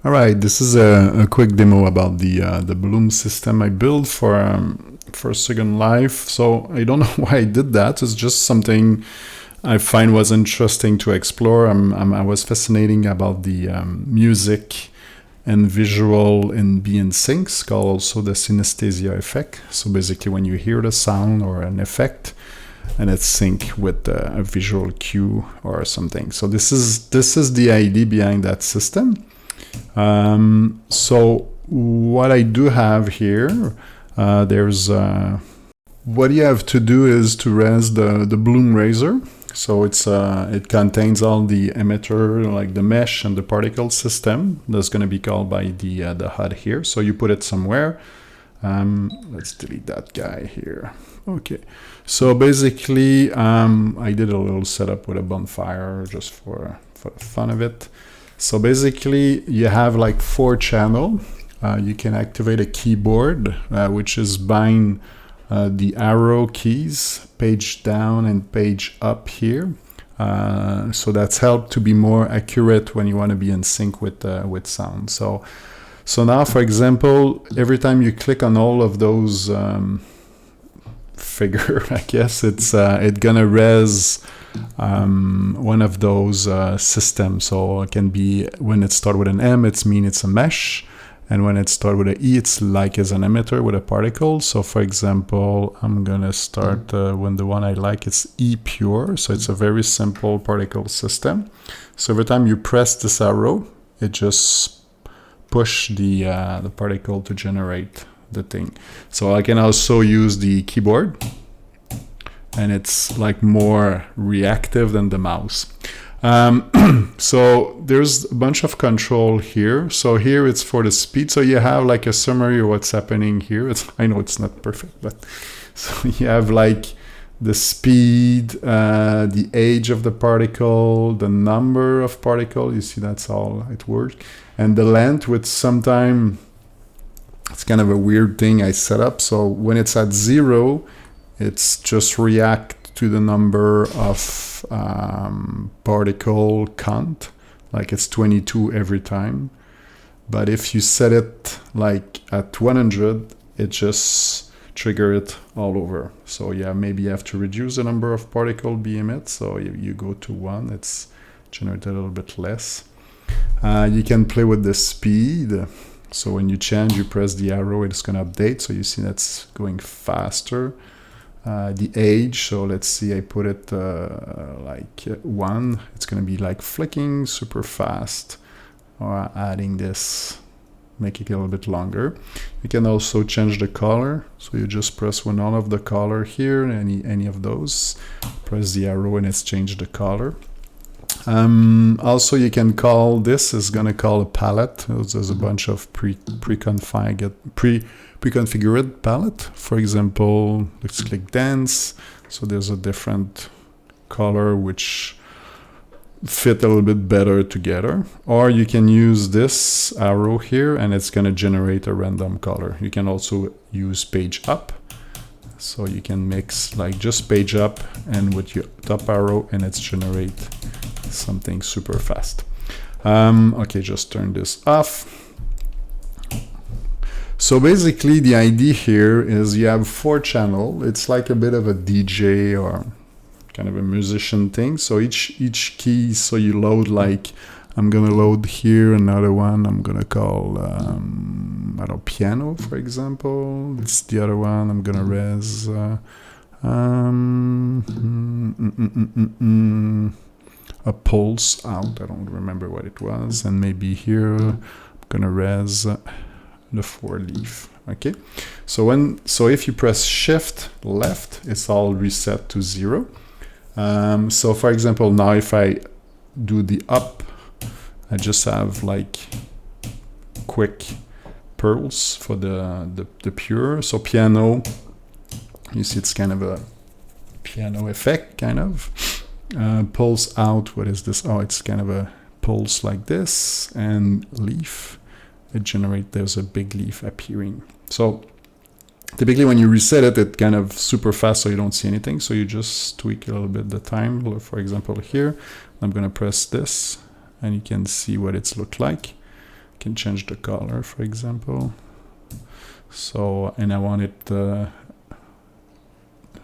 All right, this is a quick demo about the bloom system I built for Second Life. So I don't know why I did that. It's just something I find was interesting to explore. I was fascinating about the music and visual in being syncs, called also the synesthesia effect. So basically, when you hear the sound or an effect, and it's sync with a visual cue or something. So this is the idea behind that system. So what I do have here, there's what you have to do is to res the bloom razor. So it contains all the emitter, like the mesh and the particle system. That's going to be called by the HUD here. So you put it somewhere. Let's delete that guy here. Okay. So basically, I did a little setup with a bonfire just for the fun of it. So basically, you have like 4 channels. You can activate a keyboard, which is bind the arrow keys, page down and page up here. So that's helped to be more accurate when you want to be in sync with sound. So now, for example, every time you click on all of those figure, I guess it's gonna res one of those systems. So it can be when it starts with an M, it's mean it's a mesh, and when it starts with an E, it's like as an emitter with a particle. So for example, I'm gonna start when the one I like is E pure. So it's a very simple particle system. So every time you press this arrow, it just push the particle to generate the thing. So I can also use the keyboard, and it's like more reactive than the mouse. So there's a bunch of control here. So here it's for the speed. So you have like a summary of what's happening here. I know it's not perfect, but so you have like the speed, the age of the particle, the number of particle. You see, that's all it works. And the length, with sometime, it's kind of a weird thing I set up. So when it's at 0, it's just react to the number of particle count, like it's 22 every time. But if you set it like at 100, it just trigger it all over. So yeah, maybe you have to reduce the number of particle be emit. So you go to 1, it's generated a little bit less. You can play with the speed. So when you change, you press the arrow, it's going to update. So you see that's going faster. The age, so let's see, I put it like 1. It's going to be like flicking super fast. Or adding this, make it a little bit longer. You can also change the color. So you just press one of the color here, any of those. Press the arrow and it's changed the color. Also, you can call this is going to call a palette. There's a bunch of pre-configured palette. For example, let's click dance. So there's a different color which fit a little bit better together. Or you can use this arrow here and it's going to generate a random color. You can also use page up. So you can mix like just page up and with your top arrow, and it's generate something super fast. Okay, just turn this off. So basically the idea here is you have 4 channels. It's like a bit of a DJ or kind of a musician thing. So each key, so you load, like I'm gonna load here another one. I'm gonna call I don't know, piano, for example. It's the other one. I'm gonna res a pulse out. I don't remember what it was. And maybe here I'm gonna res the 4 leaf. Okay. So if you press shift left, it's all reset to 0. So for example, now if I do the up, I just have like quick pulse for the pure. So piano, you see it's kind of a piano effect, kind of. Pulse out, what is this? Oh, it's kind of a pulse like this. And leaf, there's a big leaf appearing. So typically when you reset it, it kind of super fast, so you don't see anything. So you just tweak a little bit the time. For example, here, I'm going to press this, and you can see what it's looked like. can change the color, for example. So, and I want it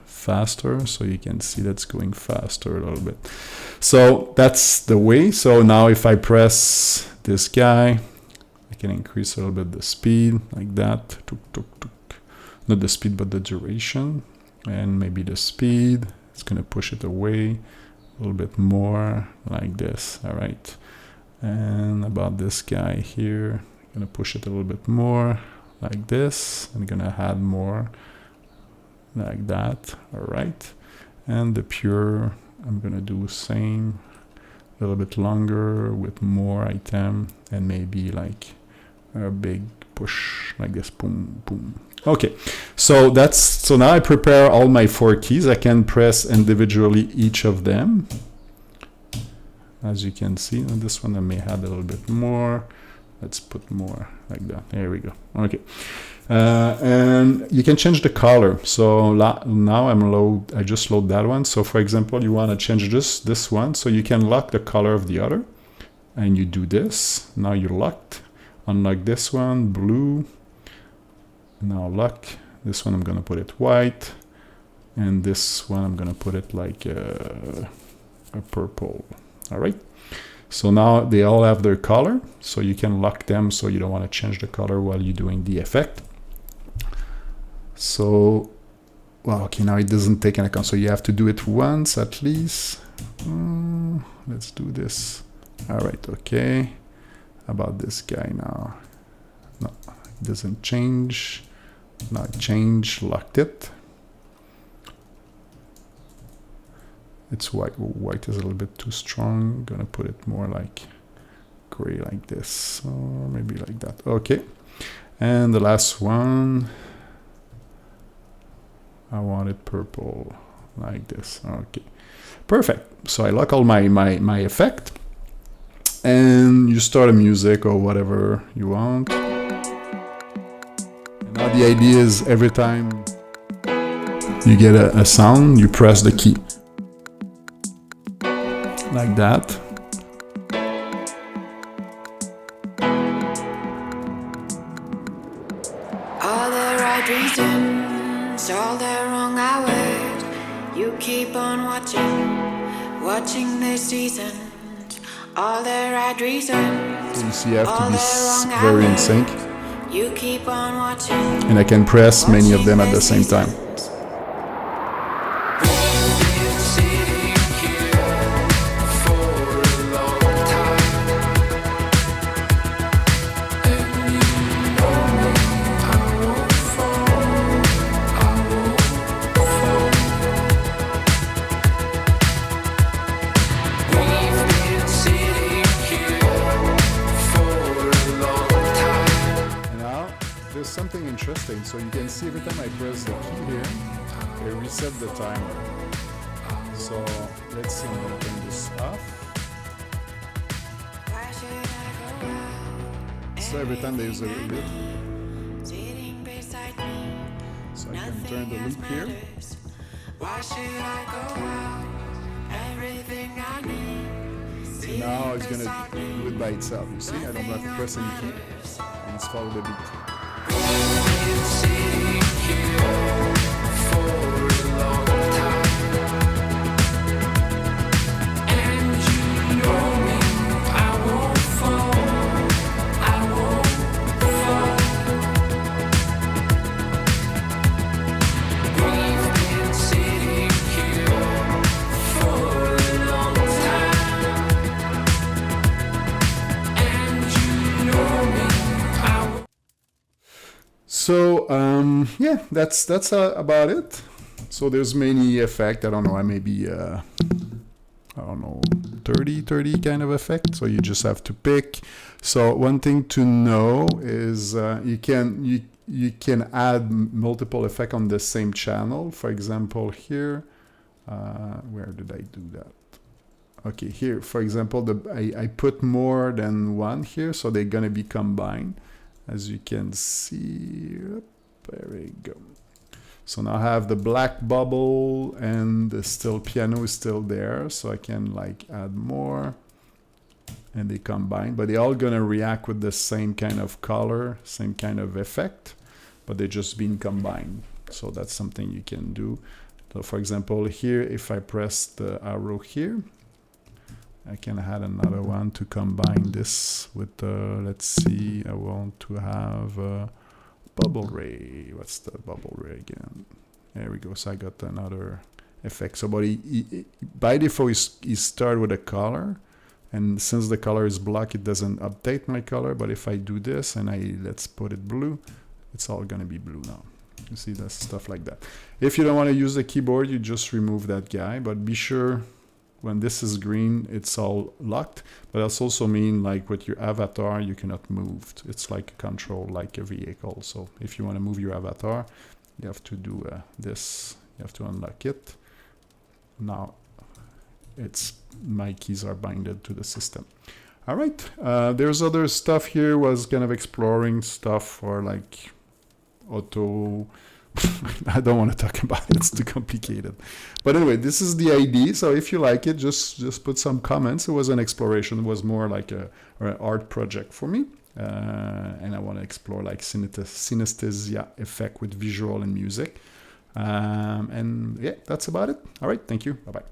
faster, so you can see that's going faster a little bit. So that's the way. So now if I press this guy, I can increase a little bit the speed like that. Not the speed, but the duration. And maybe the speed, it's going to push it away a little bit more like this. All right. And about this guy here, I'm going to push it a little bit more like this. I'm going to add more like that. All right. And the pure, I'm going to do the same, a little bit longer with more item, and maybe like a big push like this. Boom, boom. Okay, so now I prepare all my 4 keys. I can press individually each of them. As you can see, on this one I may add a little bit more. Let's put more like that. There we go. Okay, and you can change the color. So now I just load that one. So for example, you want to change this one, so you can lock the color of the other, and you do this. Now you're locked. Unlock this one, blue. Now lock this one, I'm gonna put it white, and this one I'm gonna put it like a purple. All right, so now they all have their color, so you can lock them, so you don't want to change the color while you're doing the effect. So well, okay, now it doesn't take an account, so you have to do it once at least. Let's do this. All right, okay. About this guy now, no, it doesn't change. Now it changed, locked it. It's white. White is a little bit too strong. I'm gonna put it more like gray like this, or maybe like that. Okay, and the last one, I want it purple like this. Okay, perfect. So I lock all my effect, and you start a music or whatever you want. Now the idea is every time you get a sound, you press the key. Like that. All the right reasons, all the wrong hours. You keep on watching the seasons. All the right reasons. So you see, I have to be very in sync. You keep on watching. And I can press many of them at the same time. Something interesting, so you can see every time I press the key here, it resets the timer. So let's see, I'm going to turn this off. So every time there's a loop, so I can turn the loop here. So now it's going to do it by itself. You see, I don't have to press any key, and it's follow the beat. So yeah, that's about it. So there's many effect. I don't know, maybe I don't know, 30 kind of effect. So you just have to pick. So one thing to know is you can add multiple effect on the same channel. For example, here, where did I do that? Okay, here, for example, I put more than one here, so they're gonna be combined. As you can see, there we go. So now I have the black bubble and the piano is still there, so I can like add more. and they combine, but they're all gonna react with the same kind of color, same kind of effect, but they're just being combined. So that's something you can do. So for example, here, if I press the arrow here, I can add another one to combine this with, let's see, I want to have a bubble ray. What's the bubble ray again? There we go. So I got another effect. So, but by default, he start with a color, and since the color is black, it doesn't update my color. But if I do this and let's put it blue, it's all gonna be blue now. You see, that's stuff like that. If you don't want to use the keyboard, you just remove that guy. But be sure when this is green, it's all locked. But that's also mean like with your avatar, you cannot move. It's like a control, like a vehicle. So if you want to move your avatar, you have to do this. You have to unlock it. Now, my keys are binded to the system. All right. There's other stuff here. Was kind of exploring stuff for like auto. I don't want to talk about it. It's too complicated. But anyway, this is the idea. So if you like it, just put some comments. It was an exploration. It was more like an art project for me. And I want to explore like synesthesia effect with visual and music. And yeah, that's about it. All right. Thank you. Bye-bye.